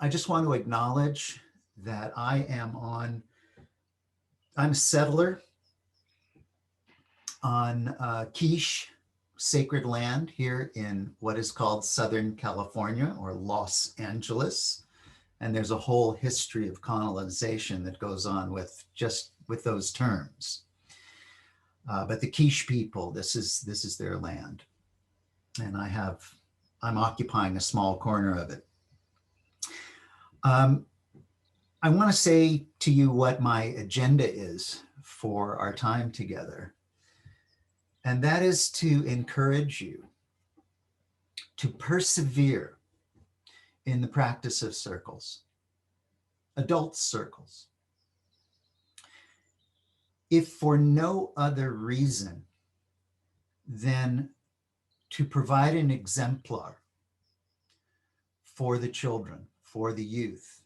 I just want to acknowledge that I'm a settler on Quiche sacred land here in what is called Southern California or Los Angeles. And there's a whole history of colonization that goes on with those terms. But the Quiche people, this is their land. And I'm occupying a small corner of it. I want to say to you what my agenda is for our time together. And that is to encourage you to persevere in the practice of circles, adult circles. If for no other reason than to provide an exemplar for the children, for the youth.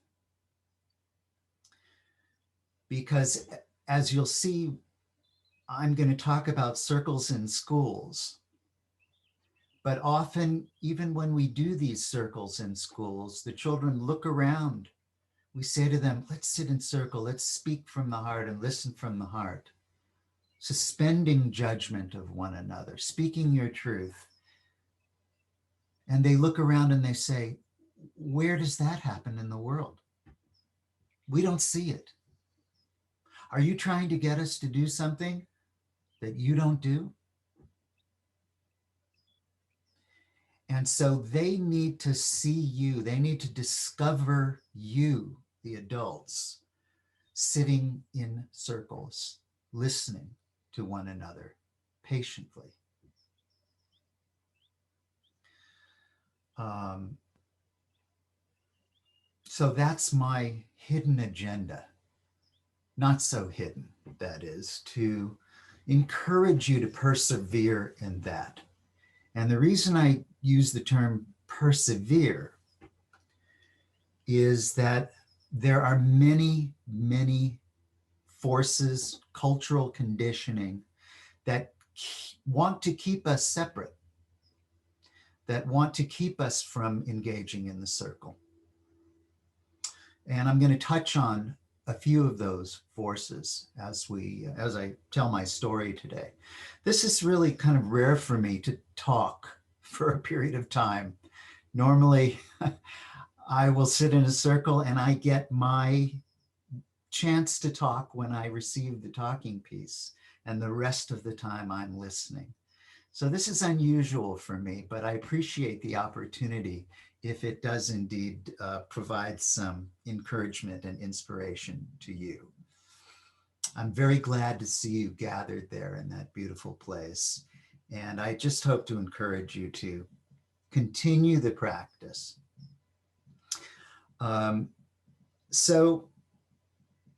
Because as you'll see, I'm going to talk about circles in schools. But often, even when we do these circles in schools, the children look around. We say to them, let's sit in circle, let's speak from the heart and listen from the heart. Suspending judgment of one another, speaking your truth. And they look around and they say, where does that happen in the world? We don't see it. Are you trying to get us to do something that you don't do? And so they need to see you. They need to discover you, the adults, sitting in circles, listening to one another patiently. So that's my hidden agenda. Not so hidden, that is, to encourage you to persevere in that. And the reason I use the term persevere is that there are many, many forces, cultural conditioning that want to keep us separate, that want to keep us from engaging in the circle. And I'm going to touch on a few of those forces as I tell my story today. This is really kind of rare for me to talk for a period of time. Normally, I will sit in a circle and I get my chance to talk when I receive the talking piece, and the rest of the time I'm listening. So this is unusual for me, but I appreciate the opportunity if it does indeed provide some encouragement and inspiration to you. I'm very glad to see you gathered there in that beautiful place. And I just hope to encourage you to continue the practice. So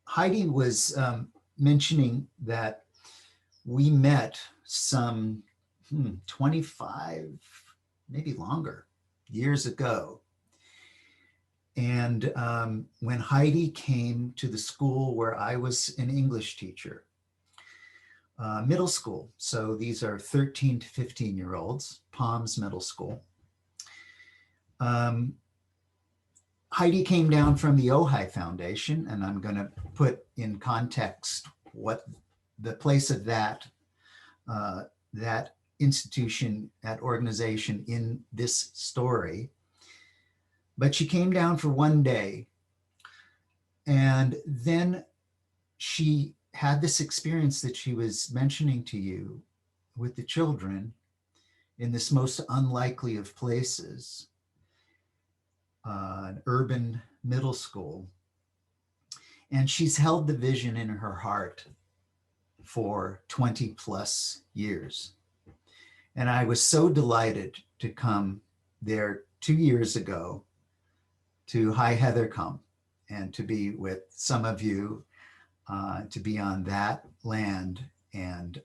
Heidi was mentioning that we met some 25, maybe longer, years ago. And when Heidi came to the school where I was an English teacher, middle school. So these are 13 to 15-year-olds, Palms Middle School. Heidi came down from the Ojai Foundation, and I'm going to put in context what the place of that institution, that organization in this story. But she came down for one day, and then she had this experience that she was mentioning to you with the children in this most unlikely of places, an urban middle school. And she's held the vision in her heart for 20 plus years. And I was so delighted to come there 2 years ago to High Heather Come and to be with some of you, to be on that land and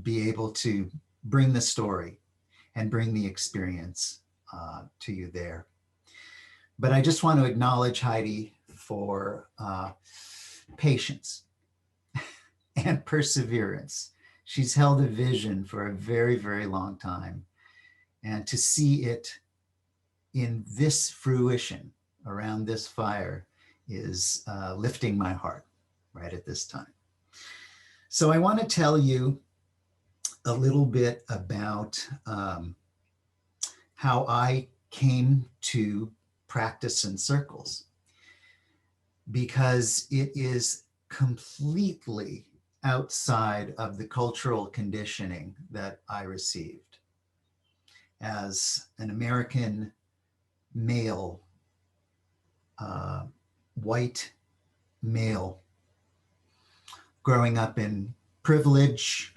be able to bring the story and bring the experience to you there. But I just want to acknowledge Heidi for patience and perseverance. She's held a vision for a very, very long time. And to see it in this fruition around this fire is lifting my heart right at this time. So I want to tell you a little bit about how I came to practice in circles, because it is completely outside of the cultural conditioning that I received as an American male, white male, growing up in privilege.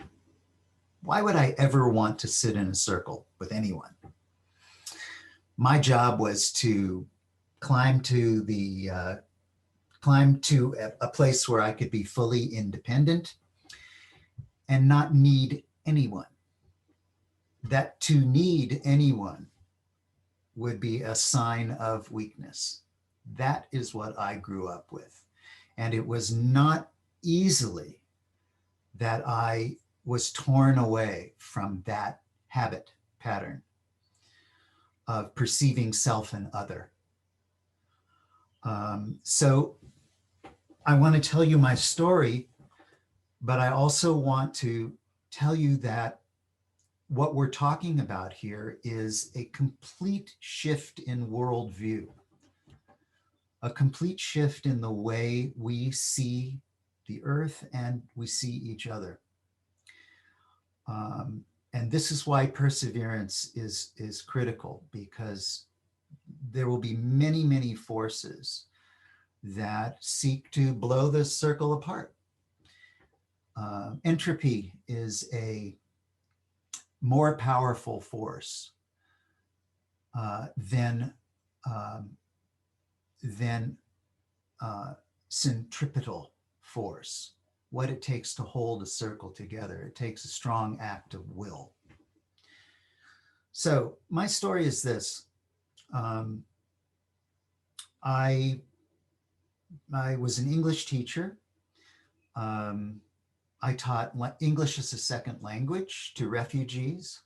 Why would I ever want to sit in a circle with anyone? My job was to climb to a place where I could be fully independent and not need anyone. That to need anyone would be a sign of weakness. That is what I grew up with. And it was not easily that I was torn away from that habit pattern of perceiving self and other. So I want to tell you my story, but I also want to tell you that what we're talking about here is a complete shift in worldview, a complete shift in the way we see the earth and we see each other. And this is why perseverance is critical, because there will be many, many forces that seek to blow this circle apart. Entropy is a more powerful force than centripetal force. What it takes to hold a circle together. It takes a strong act of will. So my story is this. I was an English teacher. I taught English as a second language to refugees.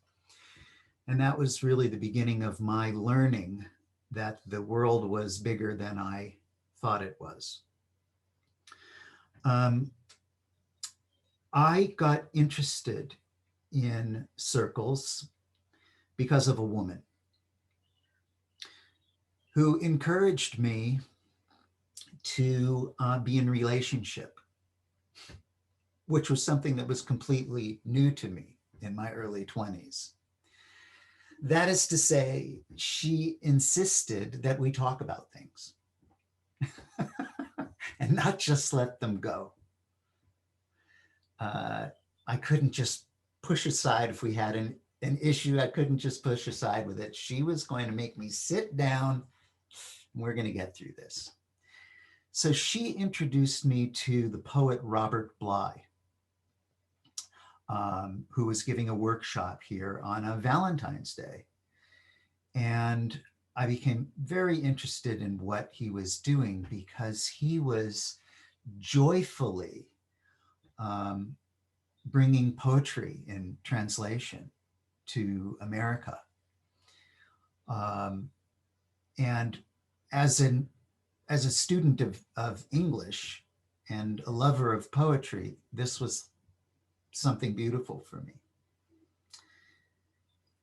And that was really the beginning of my learning that the world was bigger than I thought it was. I got interested in circles because of a woman who encouraged me to be in relationship, which was something that was completely new to me in my early 20s. That is to say, she insisted that we talk about things and not just let them go. I couldn't just push aside if we had an issue. I couldn't just push aside with it. She was going to make me sit down. And we're going to get through this. So she introduced me to the poet Robert Bly, who was giving a workshop here on a Valentine's Day. And I became very interested in what he was doing, because he was joyfully bringing poetry in translation to America. And as a student of English and a lover of poetry, this was something beautiful for me.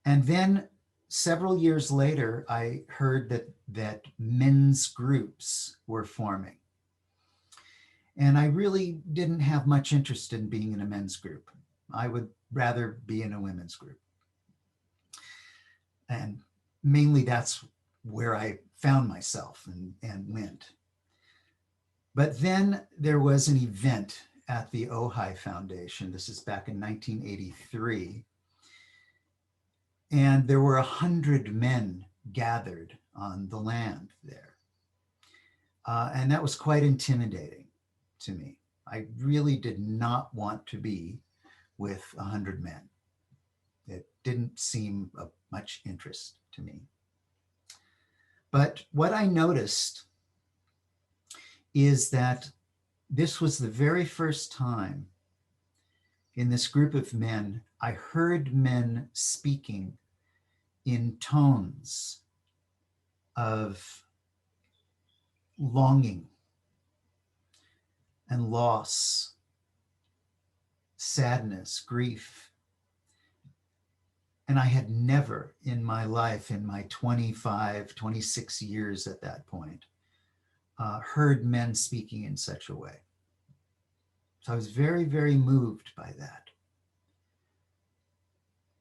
And then several years later, I heard that men's groups were forming. And I really didn't have much interest in being in a men's group. I would rather be in a women's group. And mainly that's where I found myself and went. But then there was an event at the Ojai Foundation. This is back in 1983. And there were 100 men gathered on the land there. And that was quite intimidating to me. I really did not want to be with 100 men. It didn't seem of much interest to me. But what I noticed is that this was the very first time in this group of men I heard men speaking in tones of longing and loss, sadness, grief. And I had never in my life, in my 25, 26 years at that point, heard men speaking in such a way. So I was very, very moved by that.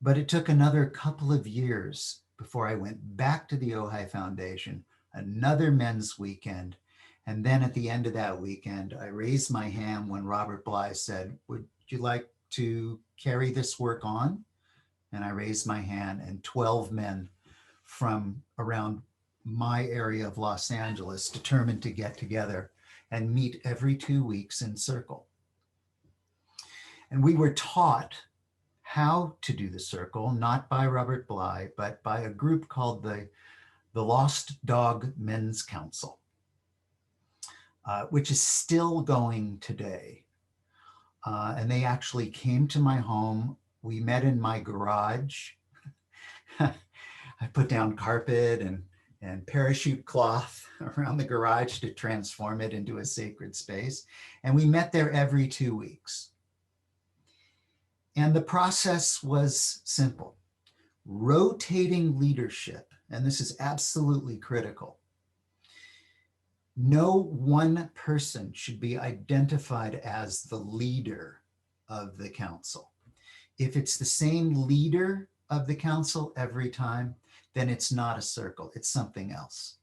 But it took another couple of years before I went back to the Ojai Foundation, another men's weekend. And then at the end of that weekend, I raised my hand when Robert Bly said, "Would you like to carry this work on?" And I raised my hand, and 12 men from around my area of Los Angeles determined to get together and meet every 2 weeks in circle. And we were taught how to do the circle, not by Robert Bly, but by a group called the Lost Dog Men's Council, which is still going today. And they actually came to my home. We met in my garage. I put down carpet and parachute cloth around the garage to transform it into a sacred space. And we met there every 2 weeks. And the process was simple: rotating leadership. And this is absolutely critical. No one person should be identified as the leader of the council. If it's the same leader of the council every time, then it's not a circle, it's something else.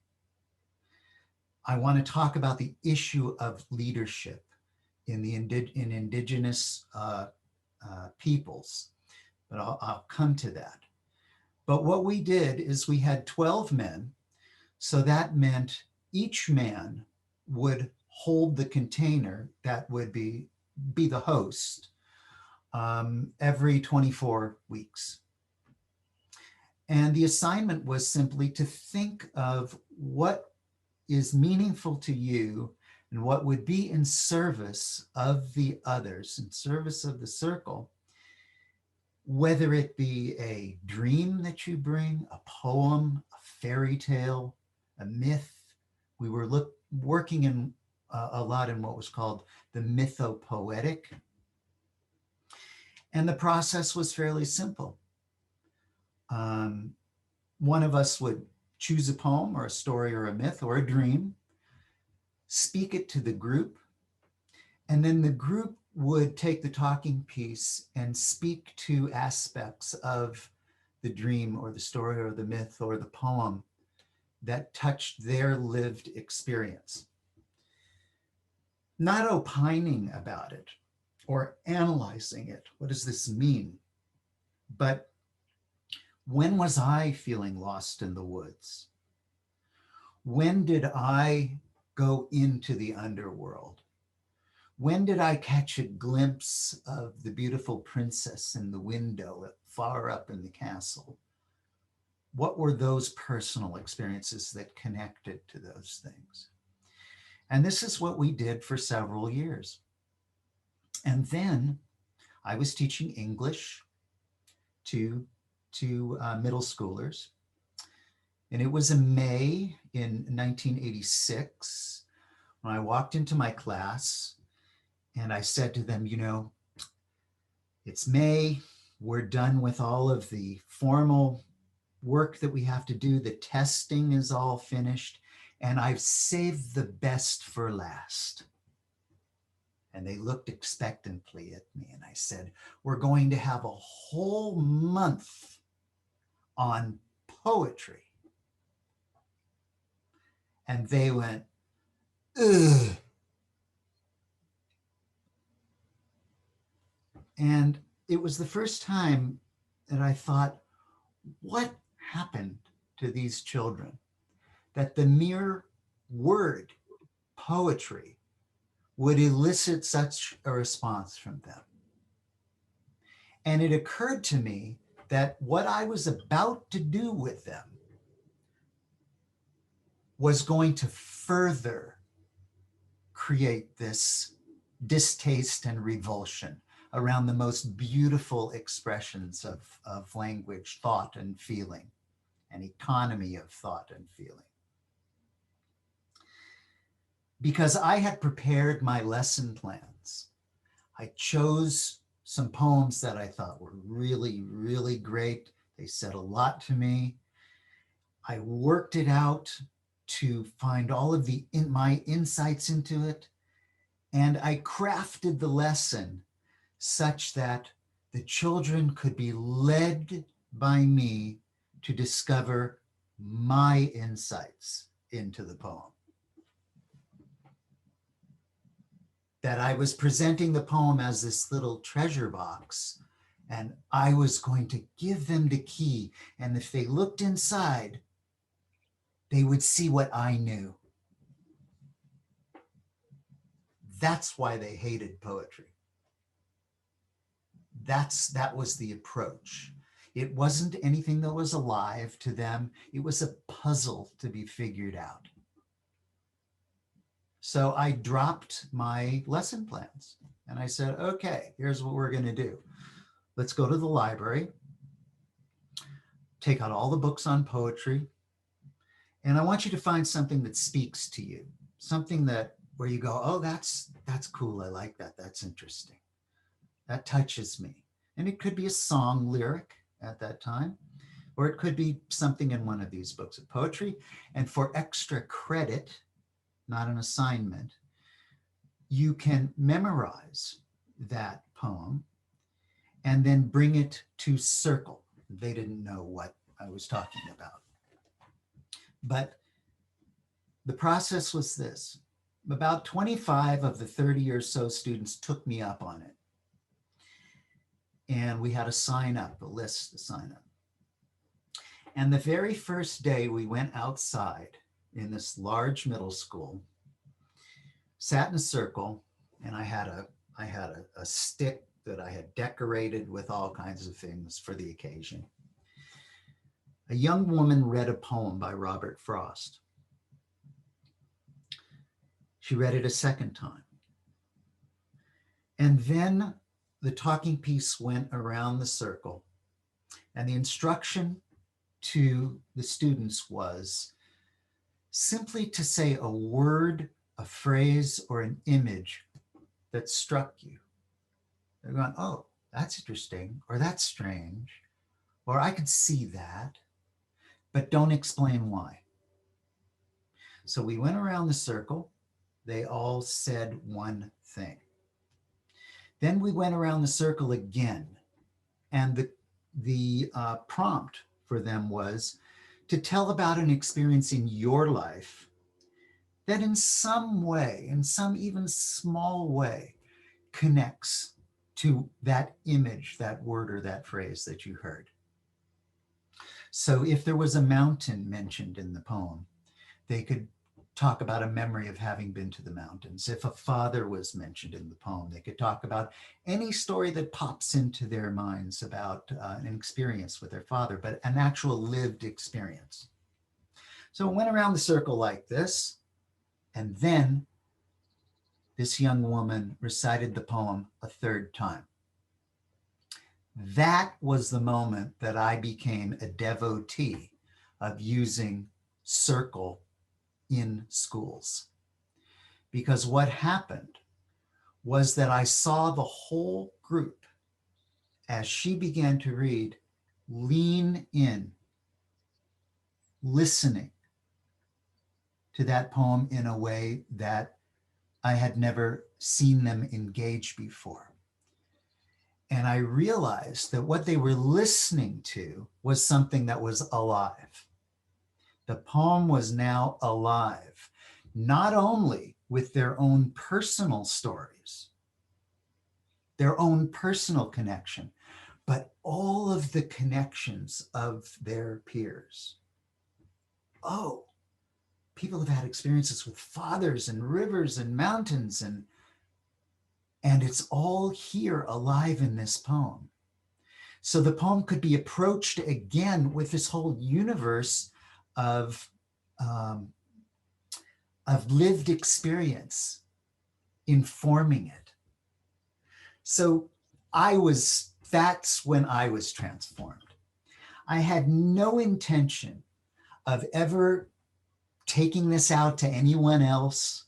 I want to talk about the issue of leadership in indigenous peoples, but I'll come to that. But what we did is we had 12 men, so that meant each man would hold the container that would be the host every 24 weeks. And the assignment was simply to think of what is meaningful to you and what would be in service of the others, in service of the circle, whether it be a dream that you bring, a poem, a fairy tale, a myth. We were working in a lot in what was called the mythopoetic. And the process was fairly simple. One of us would choose a poem or a story or a myth or a dream, speak it to the group, and then the group would take the talking piece and speak to aspects of the dream or the story or the myth or the poem that touched their lived experience. Not opining about it or analyzing it. What does this mean? But when was I feeling lost in the woods? When did I go into the underworld? When did I catch a glimpse of the beautiful princess in the window far up in the castle? What were those personal experiences that connected to those things? And this is what we did for several years. And then I was teaching English to middle schoolers. And it was in May in 1986 when I walked into my class and I said to them, you know, it's May, we're done with all of the formal work that we have to do. The testing is all finished, and I've saved the best for last. And they looked expectantly at me, and I said, we're going to have a whole month on poetry. And they went, ugh. And it was the first time that I thought, what happened to these children? That the mere word poetry would elicit such a response from them. And it occurred to me that what I was about to do with them was going to further create this distaste and revulsion around the most beautiful expressions of language, thought, and feeling, and economy of thought and feeling. because I had prepared my lesson plans. I chose some poems that I thought were really, really great. They said a lot to me. I worked it out to find all of my insights into it. And I crafted the lesson such that the children could be led by me to discover my insights into the poem. That I was presenting the poem as this little treasure box, and I was going to give them the key. And if they looked inside, they would see what I knew. That's why they hated poetry. That was the approach. It wasn't anything that was alive to them. It was a puzzle to be figured out. So I dropped my lesson plans and I said, okay, here's what we're going to do. Let's go to the library, take out all the books on poetry, and I want you to find something that speaks to you, something that where you go, oh, that's cool. I like that. That's interesting. That touches me. And it could be a song lyric at that time, or it could be something in one of these books of poetry. And for extra credit, not an assignment, you can memorize that poem and then bring it to circle. They didn't know what I was talking about. But the process was this. About 25 of the 30 or so students took me up on it. And we had a list to sign up. And the very first day we went outside in this large middle school, sat in a circle, and I had a stick that I had decorated with all kinds of things for the occasion. A young woman read a poem by Robert Frost. She read it a second time. And then the talking piece went around the circle, and the instruction to the students was simply to say a word, a phrase, or an image that struck you. They're going, oh, that's interesting, or that's strange, or I could see that, but don't explain why. So we went around the circle. They all said one thing. Then we went around the circle again, and the prompt for them was to tell about an experience in your life that in some way, in some even small way, connects to that image, that word, or that phrase that you heard. So if there was a mountain mentioned in the poem, they could talk about a memory of having been to the mountains. If a father was mentioned in the poem, they could talk about any story that pops into their minds about an experience with their father, but an actual lived experience. So it went around the circle like this, and then this young woman recited the poem a third time. That was the moment that I became a devotee of using circle in schools. Because what happened was that I saw the whole group, as she began to read, lean in, listening to that poem in a way that I had never seen them engage before. And I realized that what they were listening to was something that was alive. The poem was now alive, not only with their own personal stories, their own personal connection, but all of the connections of their peers. Oh, people have had experiences with fathers and rivers and mountains, and it's all here alive in this poem. So the poem could be approached again with this whole universe of lived experience informing it. So that's when I was transformed. I had no intention of ever taking this out to anyone else,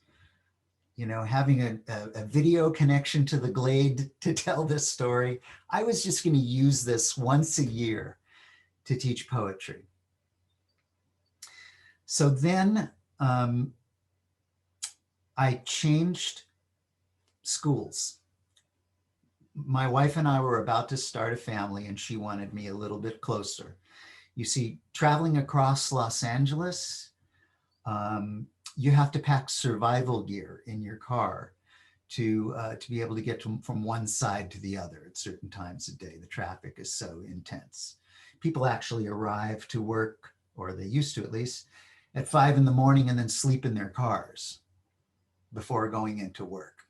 having a video connection to the Glade to tell this story. I was just going to use this once a year to teach poetry. So then I changed schools. My wife and I were about to start a family, and she wanted me a little bit closer. You see, traveling across Los Angeles, you have to pack survival gear in your car to be able to get from one side to the other at certain times of day. The traffic is so intense. People actually arrive to work, or they used to at least, at 5 in the morning and then sleep in their cars before going into work.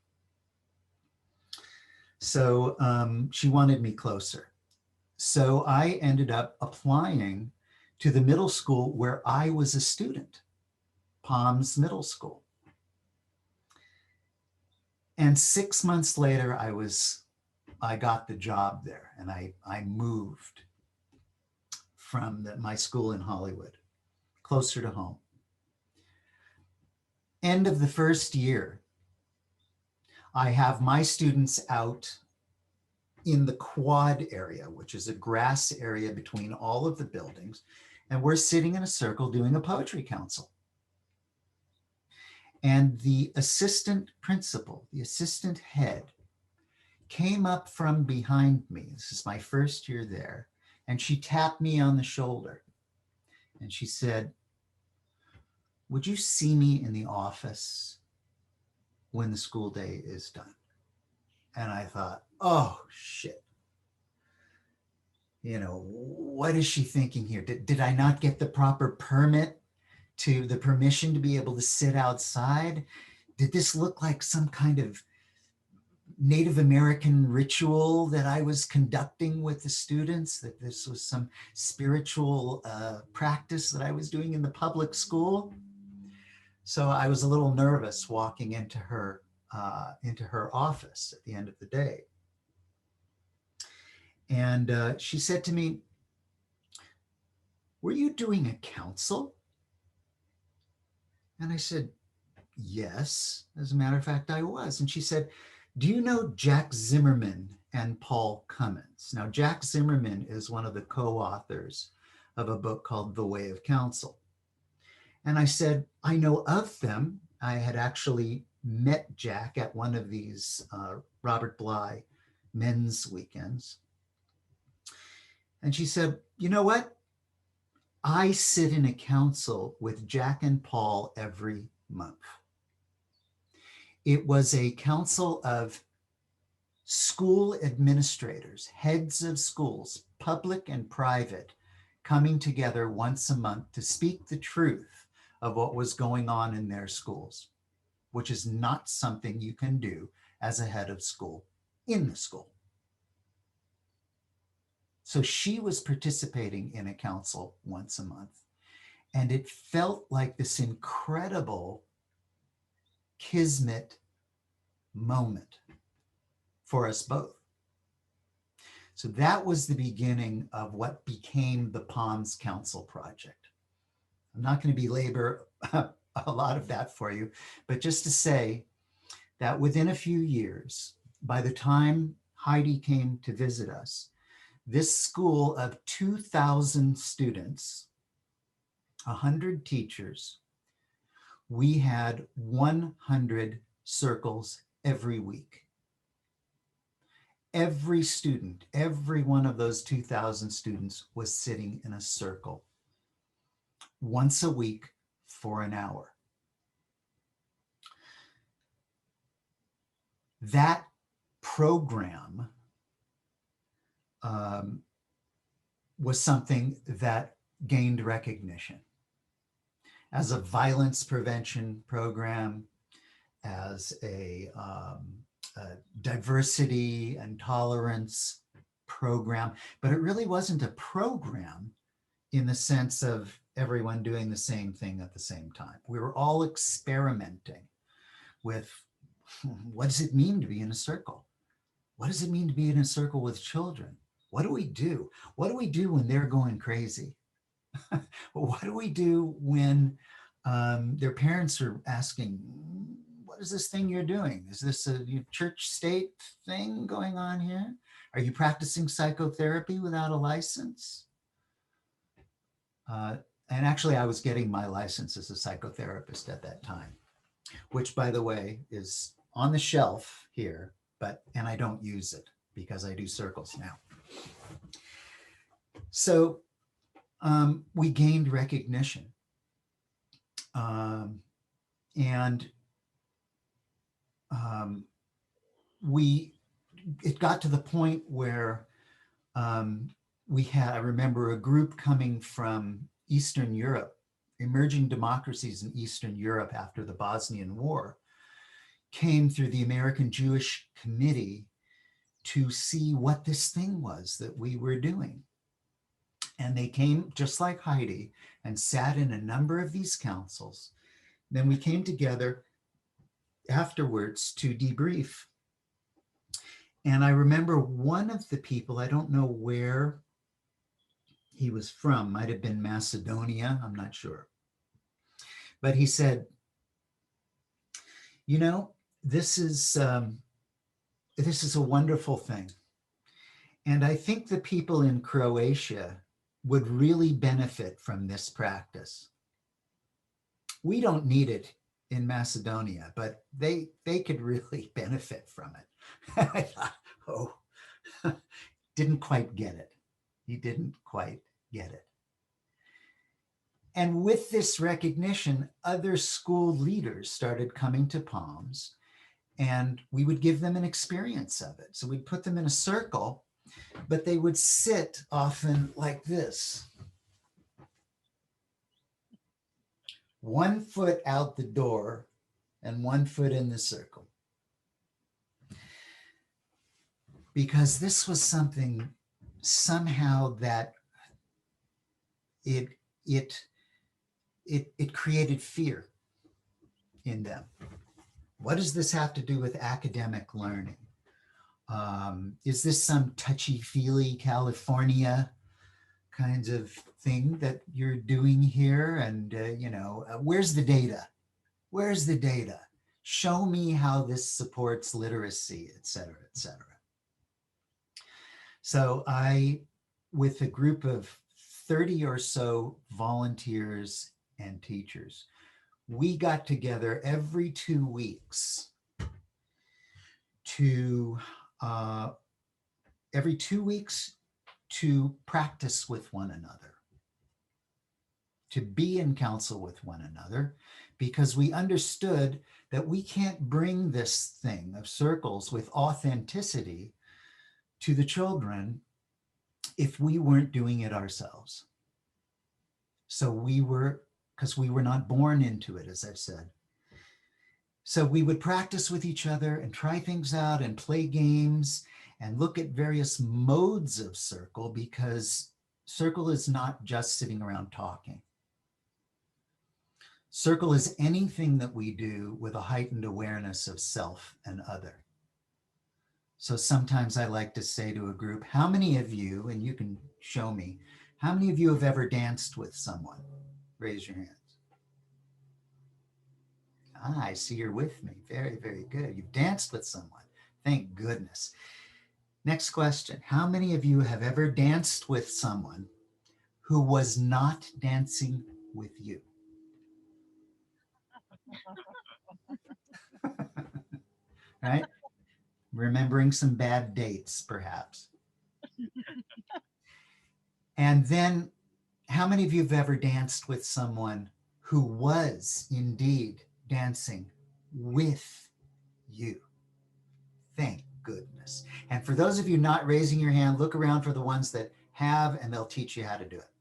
So she wanted me closer. So I ended up applying to the middle school where I was a student, Palms Middle School. And 6 months later, I got the job there, and I moved from my school in Hollywood, closer to home. End of the first year, I have my students out in the quad area, which is a grass area between all of the buildings, and we're sitting in a circle doing a poetry council. And the assistant principal, the assistant head, came up from behind me. This is my first year there. And she tapped me on the shoulder. And she said, "Would you see me in the office when the school day is done?" And I thought, oh, shit. What is she thinking here? Did I not get the proper permission to be able to sit outside? Did this look like some kind of Native American ritual that I was conducting with the students, that this was some spiritual practice that I was doing in the public school? So I was a little nervous walking into her office at the end of the day. And she said to me, "Were you doing a council?" And I said, "Yes, as a matter of fact, I was." And she said, "Do you know Jack Zimmerman and Paul Cummins?" Now, Jack Zimmerman is one of the co-authors of a book called The Way of Counsel. And I said, "I know of them. I had actually met Jack at one of these Robert Bly men's weekends." And she said, "You know what? I sit in a council with Jack and Paul every month." It was a council of school administrators, heads of schools, public and private, coming together once a month to speak the truth of what was going on in their schools, which is not something you can do as a head of school in the school. So she was participating in a council once a month, and it felt like this incredible kismet moment for us both. So that was the beginning of what became the Palms Council Project. I'm not going to belabor a lot of that for you, but just to say that within a few years, by the time Heidi came to visit us, this school of 2,000 students, 100 teachers, we had 100 circles every week. Every student, every one of those 2,000 students was sitting in a circle once a week for an hour. That program was something that gained recognition as a violence prevention program, as a diversity and tolerance program, but it really wasn't a program in the sense of everyone doing the same thing at the same time. We were all experimenting with, what does it mean to be in a circle? What does it mean to be in a circle with children? What do we do? What do we do when they're going crazy? What do we do when their parents are asking, what is this thing you're doing? Is this a church state thing going on here? Are you practicing psychotherapy without a license? And actually, I was getting my license as a psychotherapist at that time, which, by the way, is on the shelf here, and I don't use it because I do circles now. So we gained recognition. And it got to the point where I remember a group coming from Eastern Europe, emerging democracies in Eastern Europe after the Bosnian War, came through the American Jewish Committee to see what this thing was that we were doing. And they came just like Heidi and sat in a number of these councils. Then we came together afterwards to debrief. And I remember one of the people, I don't know where he was from, might have been Macedonia, I'm not sure. But he said, you know, this is a wonderful thing. And I think the people in Croatia would really benefit from this practice. We don't need it in Macedonia, but they could really benefit from it. I thought, oh, didn't quite get it. He didn't quite get it. And with this recognition, other school leaders started coming to Palms, and we would give them an experience of it. So we'd put them in a circle, but they would sit often like this. 1 foot out the door and 1 foot in the circle. Because this was something somehow that it created fear in them. What does this have to do with academic learning? Is this some touchy-feely California kinds of thing that you're doing here? And, where's the data? Where's the data? Show me how this supports literacy, et cetera, et cetera. So with a group of 30 or so volunteers and teachers, we got together every 2 weeks to practice with one another, to be in counsel with one another, because we understood that we can't bring this thing of circles with authenticity to the children if we weren't doing it ourselves. So because we were not born into it, as I've said. So we would practice with each other and try things out and play games and look at various modes of circle, because circle is not just sitting around talking. Circle is anything that we do with a heightened awareness of self and other. So sometimes I like to say to a group, how many of you, and you can show me, how many of you have ever danced with someone? Raise your hands. I see you're with me. Very, very good. You've danced with someone. Thank goodness. Next question. How many of you have ever danced with someone who was not dancing with you? Right? Remembering some bad dates, perhaps. And then, how many of you have ever danced with someone who was indeed dancing with you? Thank goodness. And for those of you not raising your hand, look around for the ones that have, and they'll teach you how to do it.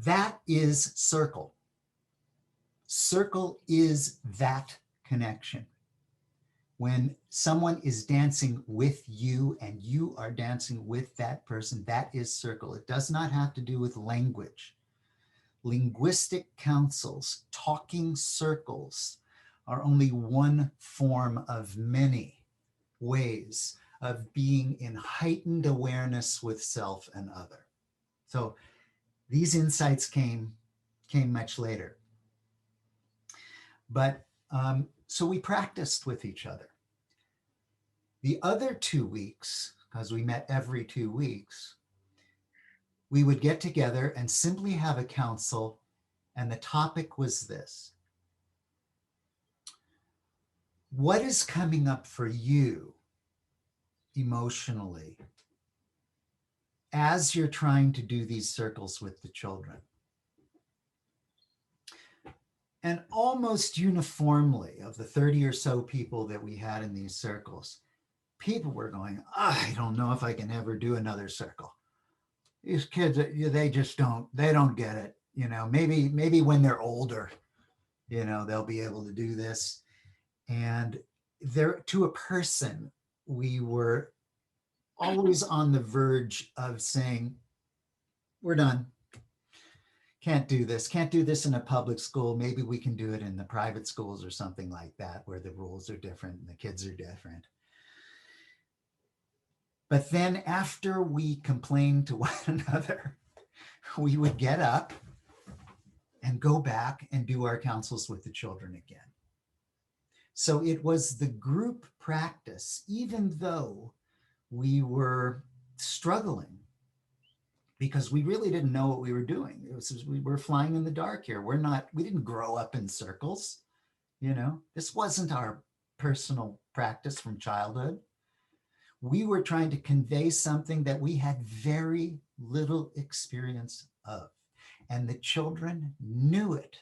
That is circle. Circle is that connection. When someone is dancing with you and you are dancing with that person, that is circle. It does not have to do with language. Linguistic councils, talking circles, are only one form of many ways of being in heightened awareness with self and other. So these insights came much later. But so we practiced with each other. The other 2 weeks, because we met every 2 weeks, we would get together and simply have a council. And the topic was this: what is coming up for you emotionally as you're trying to do these circles with the children? And almost uniformly, of the 30 or so people that we had in these circles, people were going, I don't know if I can ever do another circle. These kids, they just they don't get it. Maybe when they're older, they'll be able to do this. And there, to a person, we were always on the verge of saying, we're done. Can't do this in a public school. Maybe we can do it in the private schools or something like that, where the rules are different and the kids are different. But then after we complained to one another, we would get up and go back and do our councils with the children again. So it was the group practice, even though we were struggling, because we really didn't know what we were doing. We were flying in the dark here. We didn't grow up in circles. This wasn't our personal practice from childhood. We were trying to convey something that we had very little experience of, and the children knew it.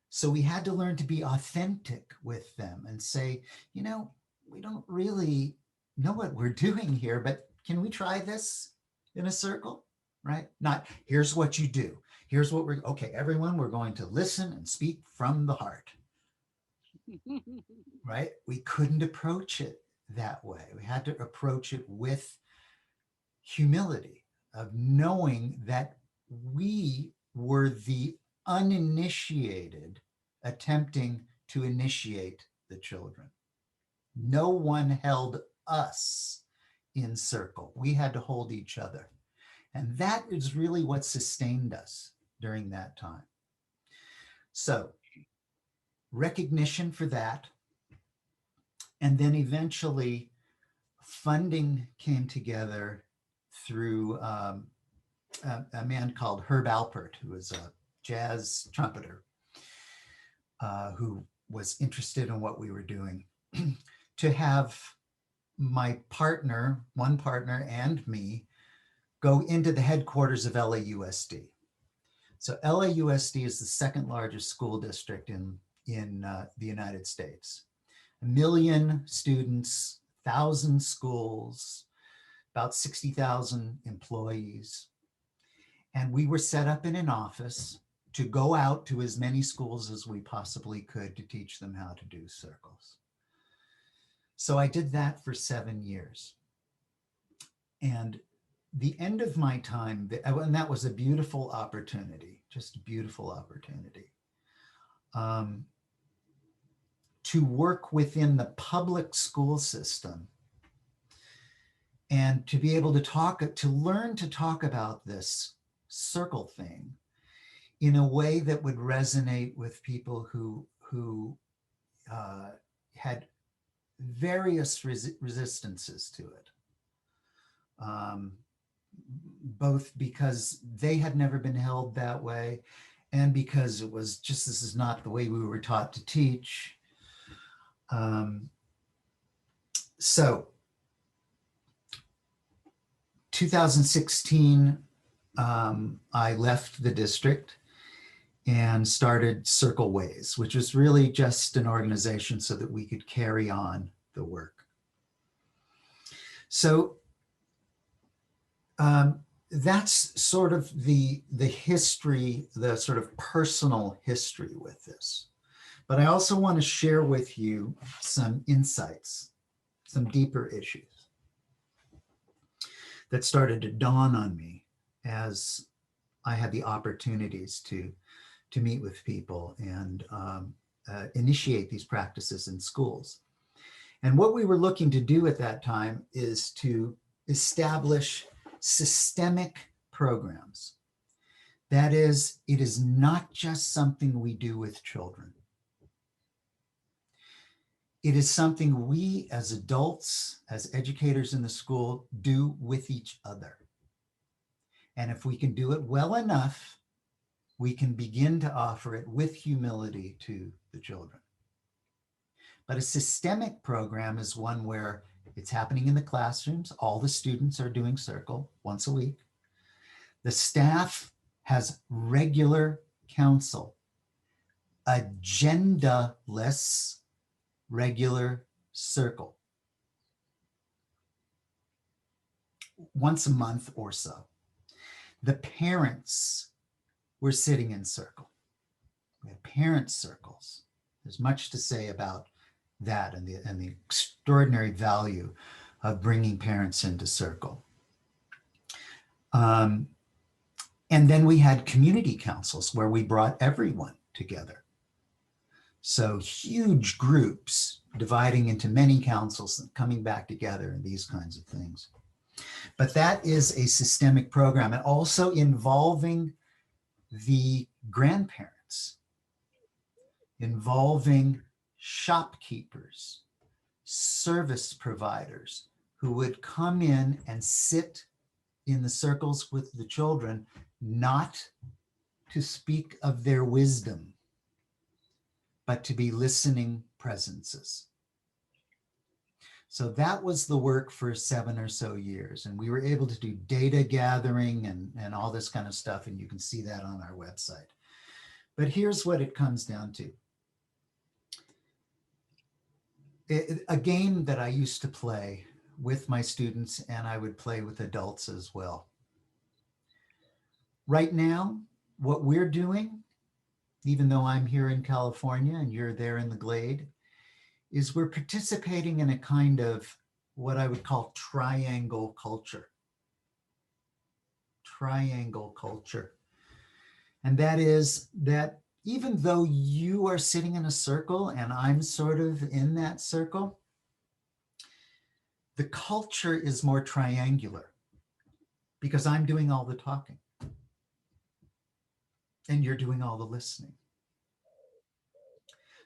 So we had to learn to be authentic with them and say, we don't really know what we're doing here, but can we try this in a circle, right? Not, here's what you do. Here's what okay, everyone, we're going to listen and speak from the heart, right? We couldn't approach it that way. We had to approach it with humility, of knowing that we were the uninitiated attempting to initiate the children. No one held us in circle. We had to hold each other. And that is really what sustained us during that time. So, recognition for that. And then eventually funding came together through a man called Herb Alpert, who was a jazz trumpeter, who was interested in what we were doing, to have my partner, one partner, and me go into the headquarters of LAUSD. So LAUSD is the second largest school district in the United States. 1 million students, 1,000 schools, about 60,000 employees. And we were set up in an office to go out to as many schools as we possibly could to teach them how to do circles. So I did that for 7 years. And the end of my time, and that was a beautiful opportunity, just a beautiful opportunity, to work within the public school system and to be able to learn to talk about this circle thing in a way that would resonate with people who had various resistances to it, both because they had never been held that way and because it was just, this is not the way we were taught to teach. So 2016, I left the district and started Circle Ways, which was really just an organization so that we could carry on the work. So that's sort of the history, the sort of personal history with this. But I also want to share with you some insights, some deeper issues that started to dawn on me as I had the opportunities to meet with people and initiate these practices in schools. And what we were looking to do at that time is to establish systemic programs That is, it is not just something we do with children. It is something we as adults, as educators in the school, do with each other. And if we can do it well enough, we can begin to offer it with humility to the children. But a systemic program is one where it's happening in the classrooms. All the students are doing circle once a week. The staff has regular counsel, agenda-less regular circle once a month or so. The parents were sitting in circle. We had parent circles. There's much to say about that and the extraordinary value of bringing parents into circle. And then we had community councils where we brought everyone together. So huge groups dividing into many councils and coming back together and these kinds of things. But that is a systemic program, and also involving the grandparents, involving shopkeepers, service providers who would come in and sit in the circles with the children, not to speak of their wisdom, but to be listening presences. So that was the work for 7 or so years. And we were able to do data gathering and all this kind of stuff. And you can see that on our website. But here's what it comes down to. A game that I used to play with my students, and I would play with adults as well. Right now, what we're doing, even though I'm here in California and you're there in the Glade, is we're participating in a kind of what I would call triangle culture. Triangle culture. And that is that even though you are sitting in a circle and I'm sort of in that circle, the culture is more triangular because I'm doing all the talking and you're doing all the listening.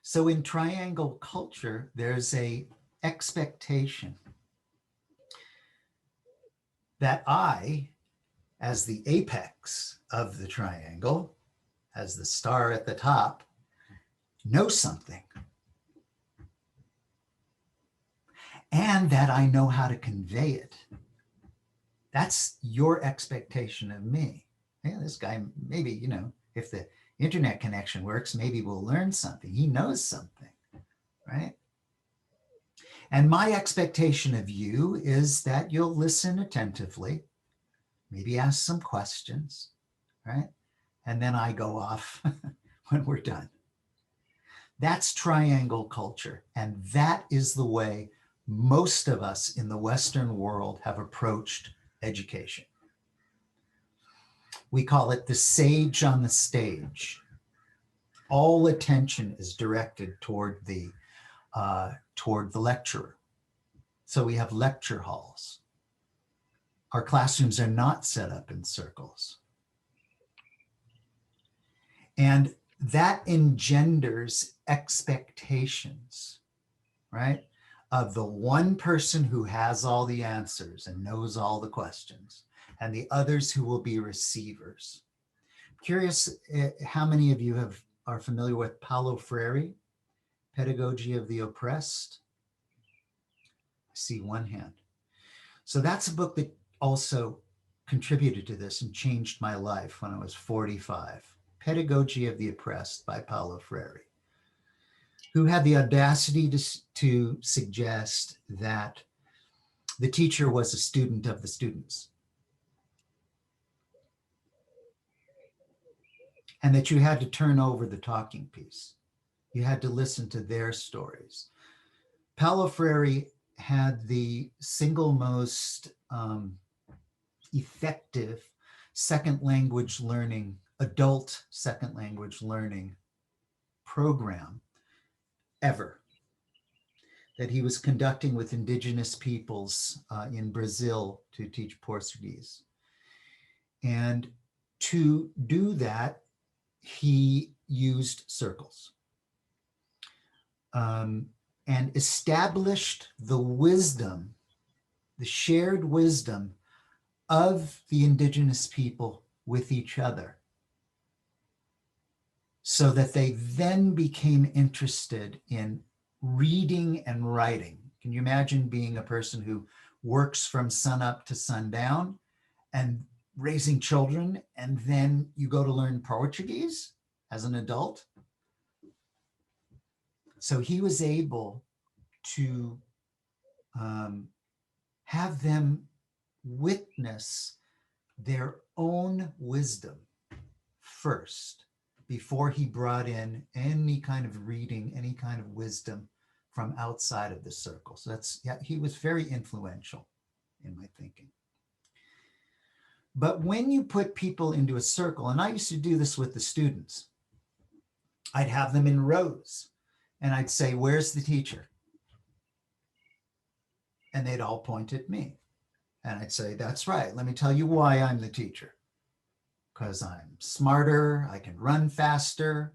So in triangle culture, there's a expectation that I, as the apex of the triangle, as the star at the top, know something. And that I know how to convey it. That's your expectation of me. Yeah, this guy, maybe, you know, if the internet connection works, maybe we'll learn something. He knows something, right? And my expectation of you is that you'll listen attentively, maybe ask some questions, right? And then I go off when we're done. That's triangle culture. And that is the way most of us in the Western world have approached education. We call it the sage on the stage. All attention is directed toward the lecturer. So we have lecture halls. Our classrooms are not set up in circles. And that engenders expectations, right? Of the one person who has all the answers and knows all the questions, and the others who will be receivers. Curious how many of you are familiar with Paulo Freire, Pedagogy of the Oppressed? I see one hand. So that's a book that also contributed to this and changed my life when I was 45. Pedagogy of the Oppressed by Paulo Freire, who had the audacity to suggest that the teacher was a student of the students, and that you had to turn over the talking piece. You had to listen to their stories. Paulo Freire had the single most effective second language learning, adult second language learning program ever that he was conducting with indigenous peoples in Brazil to teach Portuguese. And To do that, he used circles and established the wisdom, the shared wisdom of the indigenous people with each other, so that they then became interested in reading and writing. Can you imagine being a person who works from sunup to sundown and raising children, and then you go to learn Portuguese as an adult? So he was able to have them witness their own wisdom first, before he brought in any kind of reading, any kind of wisdom from outside of the circle. So yeah, he was very influential in my thinking. But when you put people into a circle, and I used to do this with the students, I'd have them in rows and I'd say, "Where's the teacher?" And they'd all point at me. And I'd say, "That's right. Let me tell you why I'm the teacher. Because I'm smarter, I can run faster,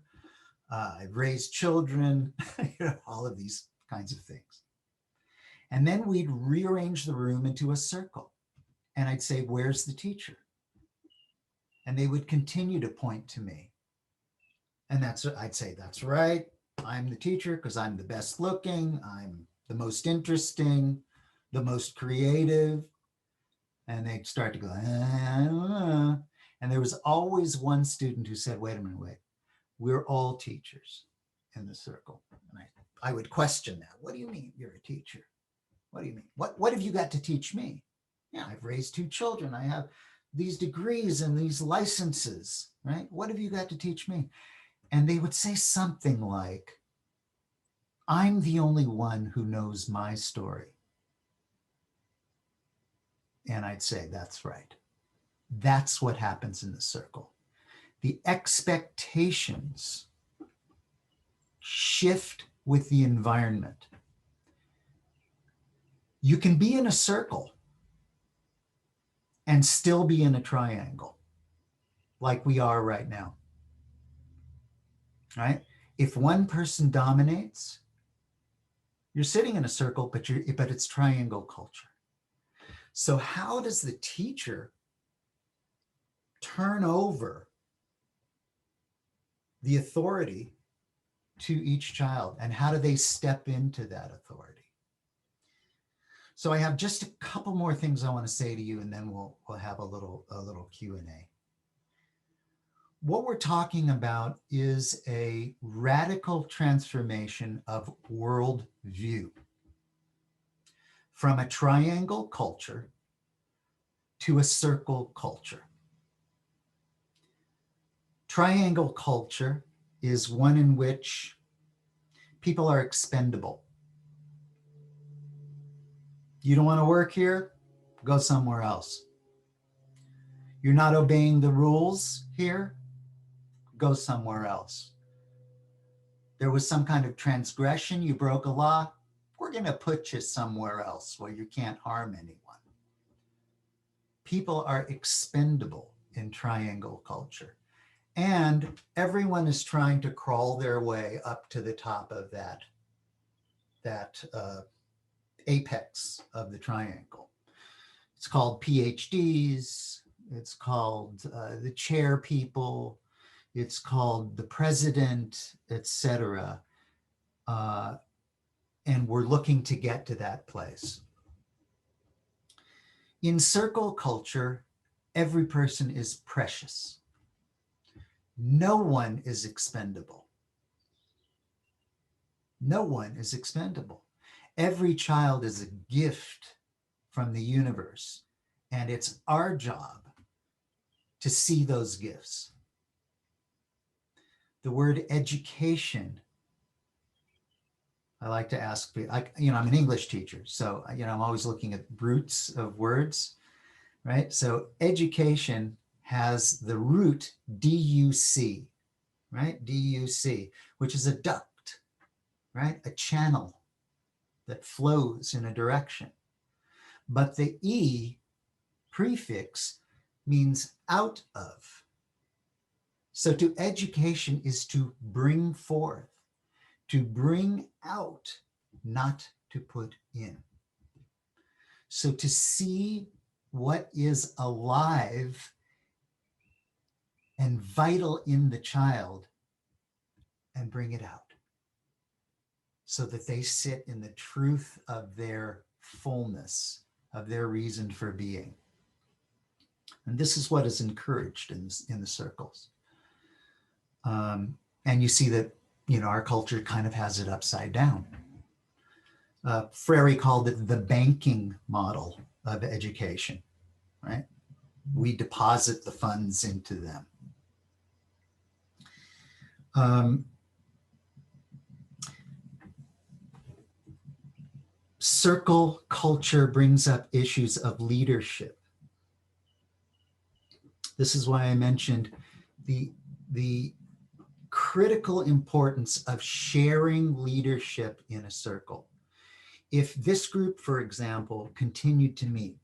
I've raised children," all of these kinds of things. And then we'd rearrange the room into a circle. And I'd say, "Where's the teacher?" And they would continue to point to me. And I'd say, "That's right. I'm the teacher because I'm the best looking, I'm the most interesting, the most creative." And they'd start to go, And there was always one student who said, "Wait a minute, wait. We're all teachers in the circle." And I would question that. "What do you mean you're a teacher? What do you mean? What have you got to teach me? Yeah, I've raised 2 children. I have these degrees and these licenses, right? What have you got to teach me?" And they would say something like, "I'm the only one who knows my story." And I'd say, "That's right. That's what happens in the circle. The expectations shift with the environment. You can be in a circle and still be in a triangle, like we are right now, right? If one person dominates, you're sitting in a circle, but it's triangle culture. So how does the teacher turn over the authority to each child, and how do they step into that authority? So I have just a couple more things I want to say to you, and then we'll have a little Q&A. What we're talking about is a radical transformation of worldview from a triangle culture to a circle culture. Triangle culture is one in which people are expendable. You don't want to work here? Go somewhere else. You're not obeying the rules here? Go somewhere else. There was some kind of transgression, you broke a law, we're going to put you somewhere else where you can't harm anyone. People are expendable in triangle culture. And everyone is trying to crawl their way up to the top of that apex of the triangle. It's called PhDs. It's called the chair people. It's called the president, etc. And we're looking to get to that place. In circle culture, every person is precious. No one is expendable. No one is expendable. Every child is a gift from the universe, and it's our job to see those gifts. The word education, I like to ask, I'm an English teacher, so I'm always looking at roots of words, right? So education has the root DUC, right? DUC, which is a duct, right? A channel that flows in a direction. But the E prefix means out of. So to education is to bring forth, to bring out, not to put in. So to see what is alive and vital in the child and bring it out so that they sit in the truth of their fullness, of their reason for being. And this is what is encouraged in the circles. And you see that, our culture kind of has it upside down. Freire called it the banking model of education, right? We deposit the funds into them. Circle culture brings up issues of leadership. This is why I mentioned the critical importance of sharing leadership in a circle. If this group, for example, continued to meet,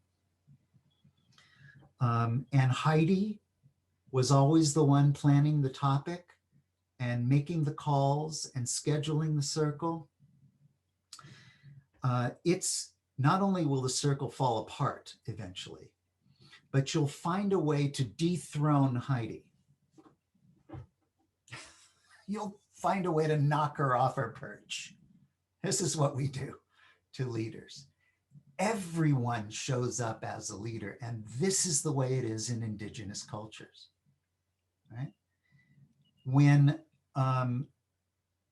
and Heidi was always the one planning the topic and making the calls and scheduling the circle, it's not only will the circle fall apart eventually, but you'll find a way to dethrone Heidi. You'll find a way to knock her off her perch. This is what we do to leaders. Everyone shows up as a leader, and this is the way it is in indigenous cultures, right? When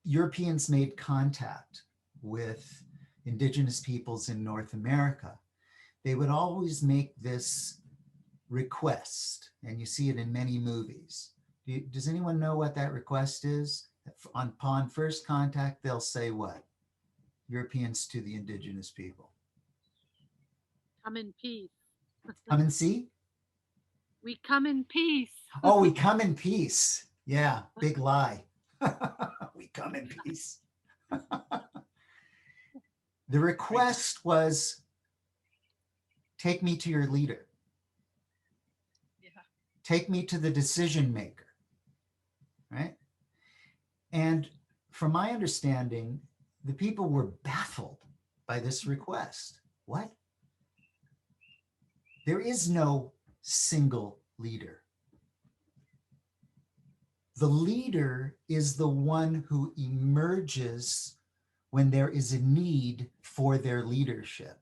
Europeans made contact with indigenous peoples in North America, they would always make this request, and you see it in many movies. Does anyone know what that request is? Upon first contact, they'll say what? Europeans to the indigenous people. Come in peace. Come and see? We come in peace. Oh, we come in peace. Yeah, big lie. We come in peace. The request was, take me to your leader. Yeah. Take me to the decision maker, right? And from my understanding, the people were baffled by this request. What? There is no single leader. The leader is the one who emerges when there is a need for their leadership.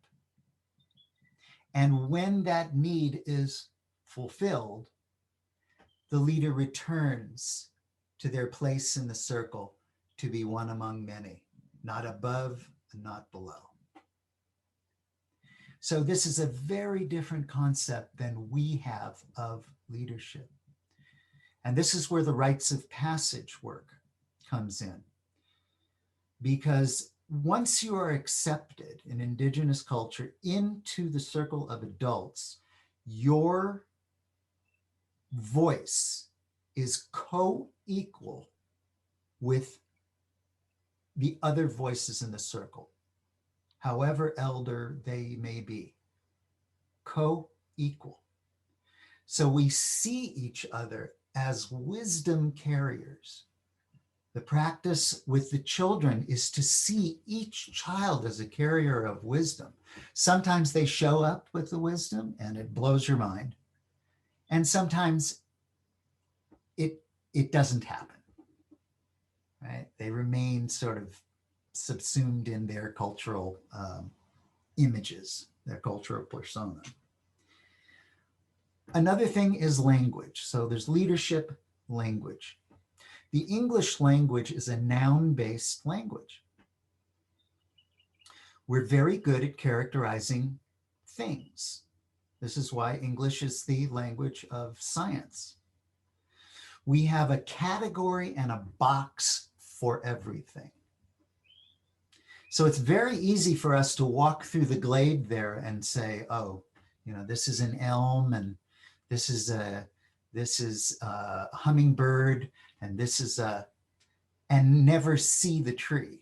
And when that need is fulfilled, the leader returns to their place in the circle to be one among many, not above and not below. So this is a very different concept than we have of leadership. And this is where the rites of passage work comes in. Because once you are accepted in indigenous culture into the circle of adults, your voice is co-equal with the other voices in the circle, however elder they may be, co-equal. So we see each other as wisdom carriers. The practice with the children is to see each child as a carrier of wisdom. Sometimes they show up with the wisdom and it blows your mind. And sometimes it doesn't happen, right? They remain sort of subsumed in their cultural images, their cultural persona. Another thing is language. So there's leadership, language. The English language is a noun-based language. We're very good at characterizing things. This is why English is the language of science. We have a category and a box for everything. So it's very easy for us to walk through the glade there and say, oh, this is an elm, and this is a hummingbird, and this is and never see the tree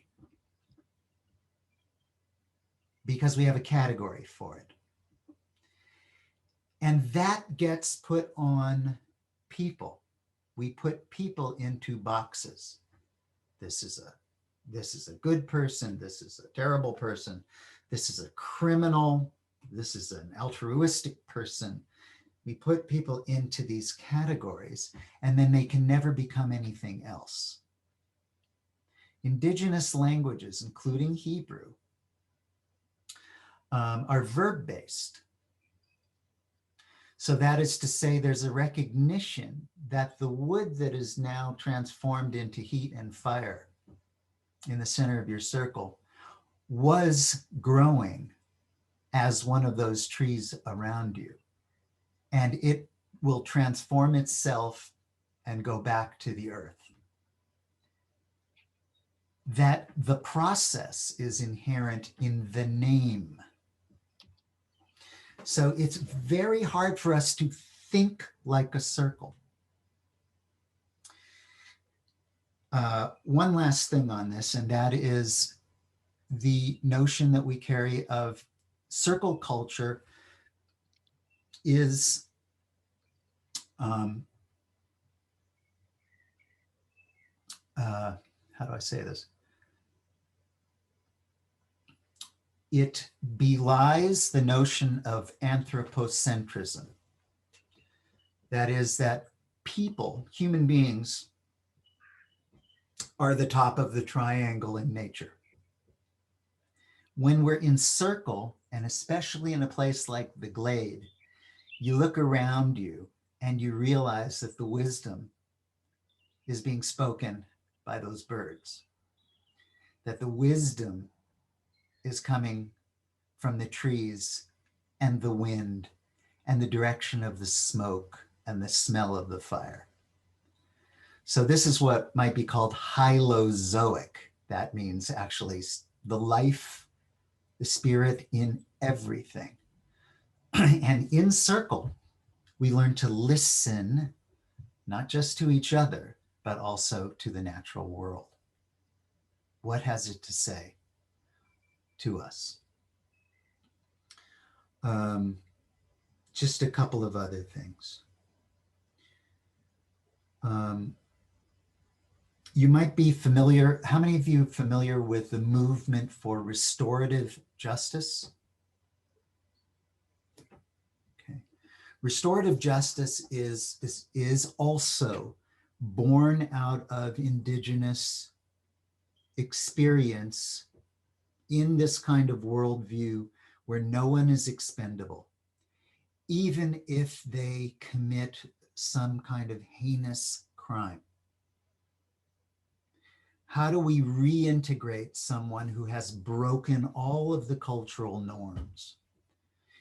because we have a category for it. And that gets put on people. we put people into boxes. This is a good person. This is a terrible person. This is a criminal. This is an altruistic person. We put people into these categories, and then they can never become anything else. Indigenous languages, including Hebrew, are verb-based. So that is to say, there's a recognition that the wood that is now transformed into heat and fire in the center of your circle was growing as one of those trees around you. And it will transform itself and go back to the earth. That the process is inherent in the name. So it's very hard for us to think like a circle. One last thing on this, and that is the notion that we carry of circle culture is how do I say this? It belies the notion of anthropocentrism. That is, that people, human beings, are the top of the triangle in nature. When we're in circle, and especially in a place like the Glade, you look around you and you realize that the wisdom is being spoken by those birds, that the wisdom is coming from the trees and the wind and the direction of the smoke and the smell of the fire. So this is what might be called hylozoic. That means actually the life, the spirit in everything. And in circle, we learn to listen, not just to each other, but also to the natural world. What has it to say to us? Just a couple of other things. You might be familiar, how many of you are familiar with the movement for restorative justice? Okay. Restorative justice is also born out of indigenous experience in this kind of worldview where no one is expendable, even if they commit some kind of heinous crime. How do we reintegrate someone who has broken all of the cultural norms?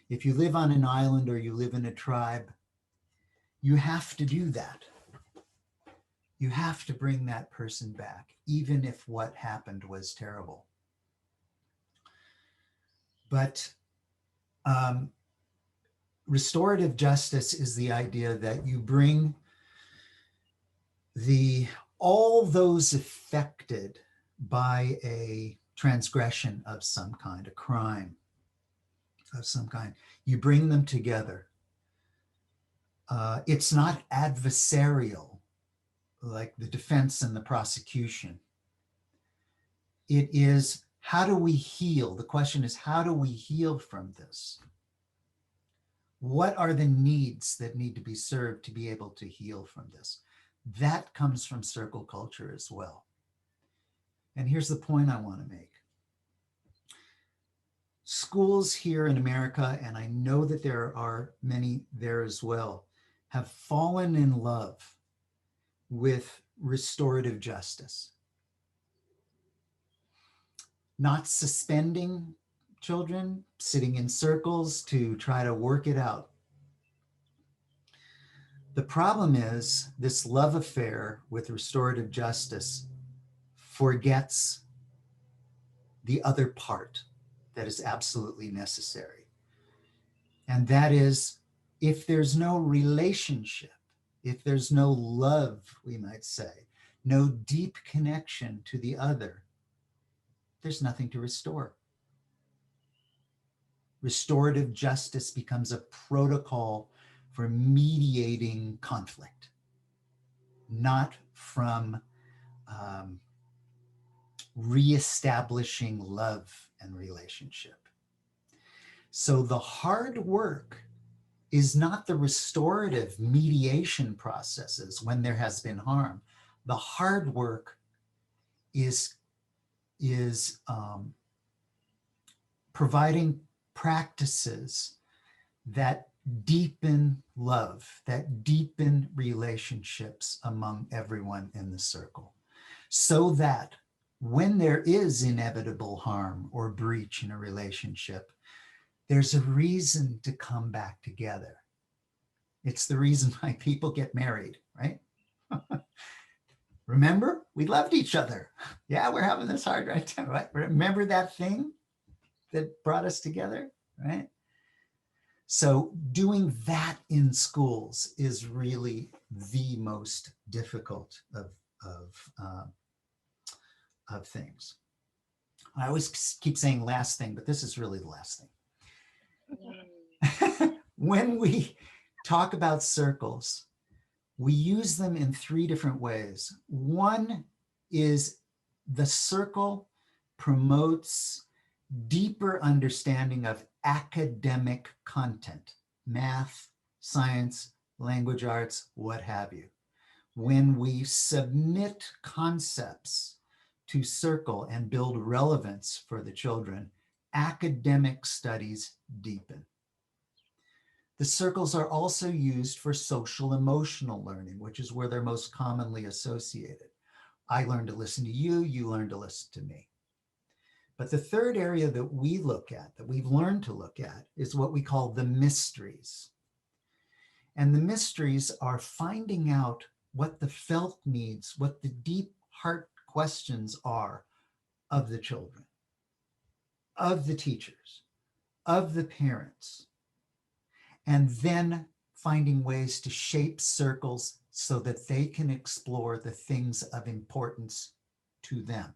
If you live on an island or you live in a tribe, you have to do that. You have to bring that person back, even if what happened was terrible. But restorative justice is the idea that you bring all those affected by a transgression of some kind, a crime of some kind, you bring them together. It's not adversarial like the defense and the prosecution. It is, how do we heal? The question is, how do we heal from this? What are the needs that need to be served to be able to heal from this? That comes from circle culture as well. And here's the point I want to make. Schools here in America, and I know that there are many there as well, have fallen in love with restorative justice. Not suspending children, sitting in circles to try to work it out. The problem is this love affair with restorative justice forgets the other part that is absolutely necessary. And that is, if there's no relationship, if there's no love, we might say, no deep connection to the other, there's nothing to restore. Restorative justice becomes a protocol for mediating conflict. not from um, reestablishing love and relationship. So the hard work is not the restorative mediation processes when there has been harm. The hard work is is providing practices that deepen love, that deepen relationships among everyone in the circle, so that when there is inevitable harm or breach in a relationship, there's a reason to come back together. It's the reason why people get married, right? Remember, we loved each other. Yeah, we're having this hard right now, right? Remember that thing that brought us together, right? So doing that in schools is really the most difficult of, uh, of things. I always keep saying last thing, but this is really the last thing. When we talk about circles, we use them in three different ways. One is the circle promotes deeper understanding of academic content, math, science, language arts, what have you. When we submit concepts to circle and build relevance for the children, academic studies deepen. The circles are also used for social emotional learning, which is where they're most commonly associated. I learn to listen to you, you learn to listen to me. But the third area that we look at, that we've learned to look at, is what we call the mysteries. And the mysteries are finding out what the felt needs, what the deep heart questions are of the children, of the teachers, of the parents, and then finding ways to shape circles so that they can explore the things of importance to them,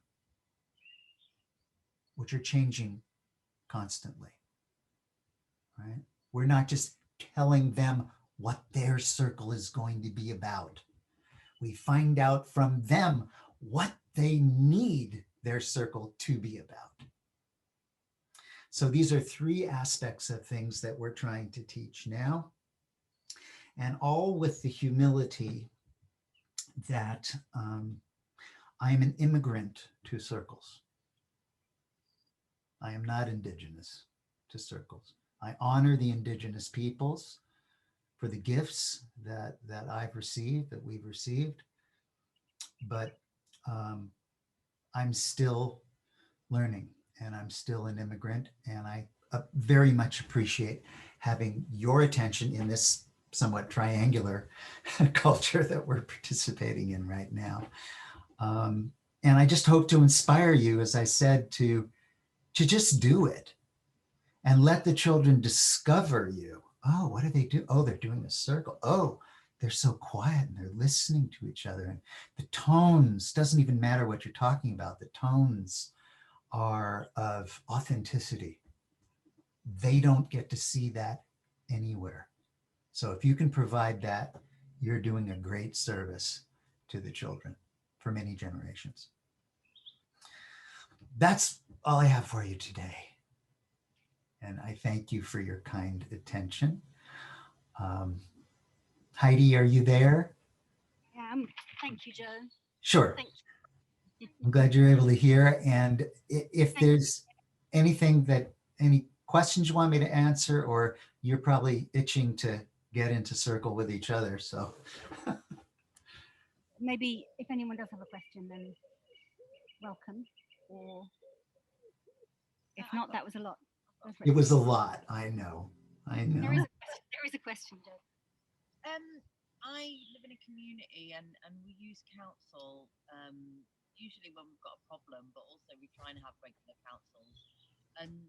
which are changing constantly, right? We're not just telling them what their circle is going to be about. We find out from them what they need their circle to be about. So these are three aspects of things that we're trying to teach now, and all with the humility that I am an immigrant to circles. I am not indigenous to circles. I honor the indigenous peoples for the gifts that I've received, that we've received, but um, I'm still learning, and I'm still an immigrant, and I very much appreciate having your attention in this somewhat triangular culture that we're participating in right now. And I just hope to inspire you, as I said, to just do it and let the children discover you. Oh, what do they do? Oh, they're doing a circle. Oh, they're so quiet and they're listening to each other. And the tones, doesn't even matter what you're talking about, the tones are of authenticity. They don't get to see that anywhere. So if you can provide that, you're doing a great service to the children for many generations. That's all I have for you today. And I thank you for your kind attention. Um, Heidi, are you there? Thank you, Joe. Sure. Thank you. I'm glad you're able to hear. And if Thank you. there's anything that, any questions you want me to answer, or you're probably itching to get into circle with each other. So Maybe if anyone does have a question, then welcome. Or if not, that was a lot. it was a lot. I know. I know. There is a question, Joe. I live in a community and we use council usually when we've got a problem, but also we try and have regular councils. And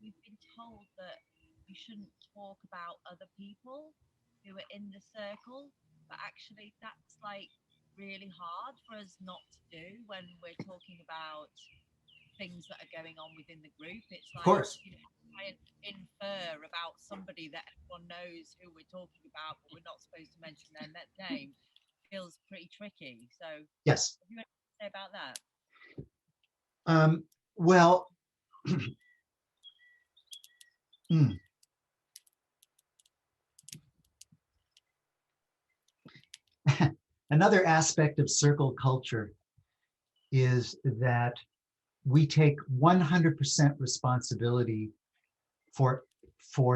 we've been told that we shouldn't talk about other people who are in the circle, but actually that's like really hard for us not to do when we're talking about things that are going on within the group. It's Of like, course. try and infer about somebody that everyone knows who we're talking about, but we're not supposed to mention their name. feels pretty tricky. So Yes. what do you want to say about that? Well, another aspect of circle culture is that we take 100% responsibility for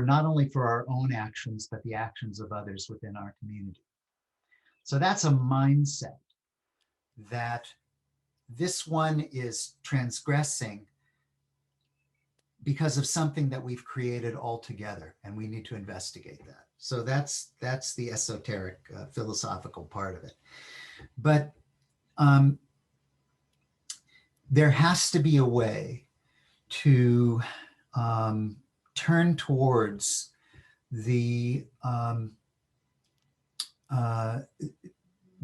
not only for our own actions, but the actions of others within our community. So that's a mindset that this one is transgressing because of something that we've created all together, and we need to investigate that. So that's the esoteric philosophical part of it. But there has to be a way to turn towards the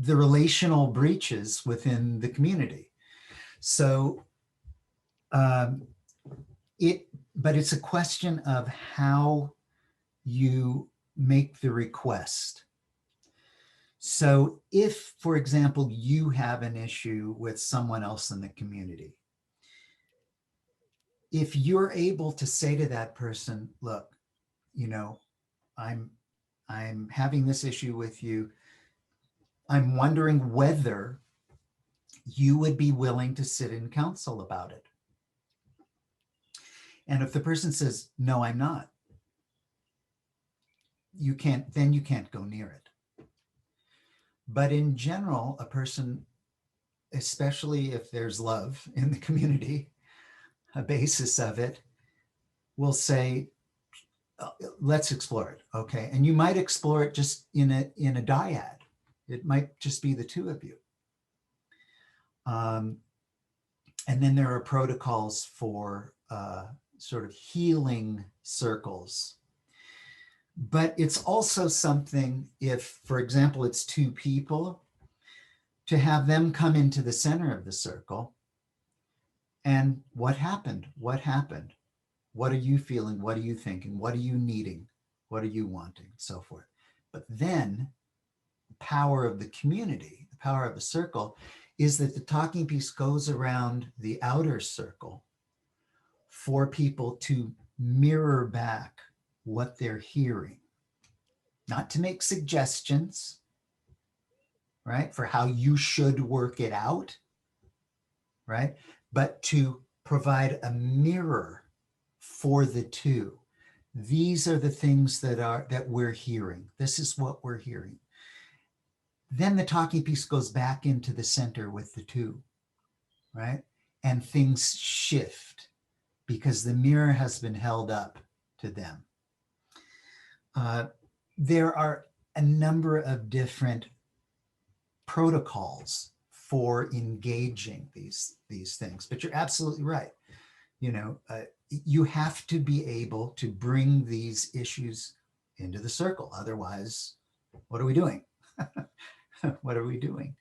relational breaches within the community. So but it's a question of how you make the request. So if, for example, you have an issue with someone else in the community, if you're able to say to that person, look, you know, I'm having this issue with you. I'm wondering whether you would be willing to sit in council about it. And if the person says, no, I'm not, then you can't go near it. But in general, a person, especially if there's love in the community, a basis of it, will say, let's explore it. Okay. And you might explore it just in a dyad. It might just be the two of you. And then there are protocols for sort of healing circles. But it's also something, if, for example, it's two people, to have them come into the center of the circle. And what happened? What happened? What are you feeling? What are you thinking? What are you needing? What are you wanting? So forth. But then the power of the community, the power of the circle, is that the talking piece goes around the outer circle for people to mirror back what they're hearing, not to make suggestions, right, for how you should work it out, right, but to provide a mirror for the two. These are the things that we're hearing. This is what we're hearing. Then the talking piece goes back into the center with the two, right? And things shift because the mirror has been held up to them. There are a number of different protocols for engaging these things, but you're absolutely right. You know, you have to be able to bring these issues into the circle. Otherwise, what are we doing? What are we doing?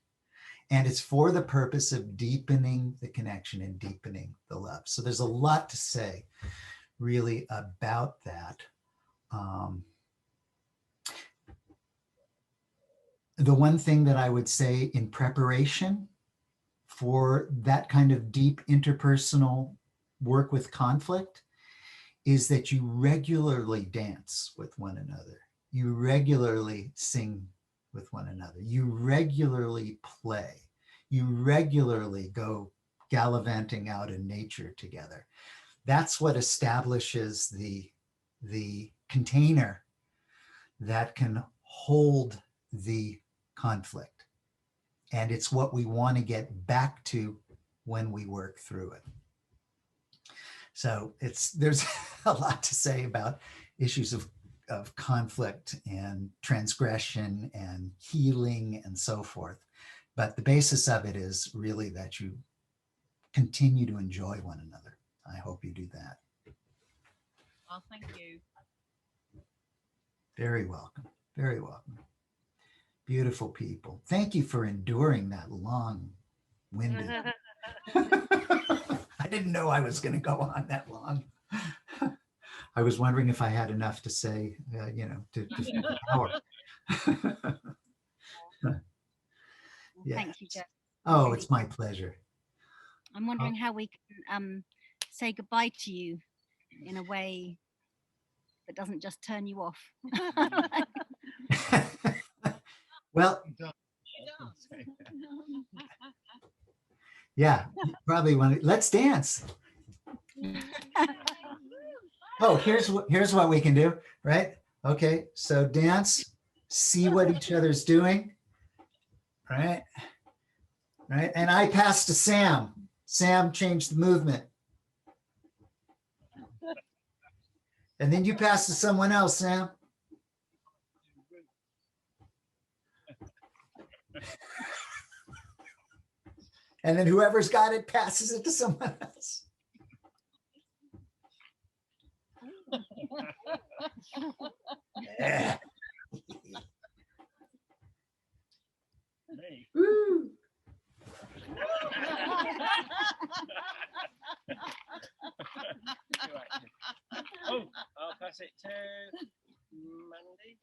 And it's for the purpose of deepening the connection and deepening the love. So there's a lot to say really about that. The one thing that I would say in preparation for that kind of deep interpersonal work with conflict is that you regularly dance with one another. You regularly sing with one another. You regularly play. You regularly go gallivanting out in nature together. That's what establishes the container that can hold the conflict. And it's what we want to get back to when we work through it. So there's a lot to say about issues of conflict and transgression and healing and so forth. But the basis of it is really that you continue to enjoy one another. I hope you do that. Oh, thank you. Very welcome. Very welcome. Beautiful people. Thank you for enduring that long-winded. I didn't know I was going to go on that long. I was wondering if I had enough to say, to feed the hour. Yeah. Thank you, Joe. Oh, Really. it's my pleasure. I'm wondering how we can say goodbye to you in a way that doesn't just turn you off. Well, yeah, you probably want to, let's dance. Oh, here's what we can do, right? Okay, so dance, see what each other's doing, right? Right, and I pass to Sam. Sam changed the movement. And then you pass to someone else, Sam. And then whoever's got it passes it to someone else. Yeah. Woo. Oh, I'll pass it to Mandy.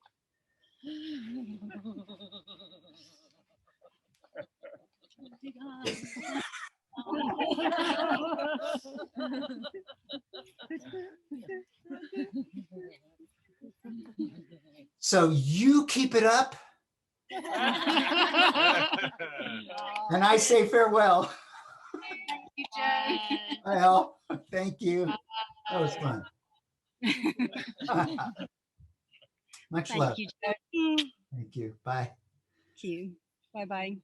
So you keep it up, and I say farewell. Thank you, Joe. Bye, all. Thank you. That was fun. Much Thank love. you, Joe. Thank you. Bye. Thank you. Bye-bye.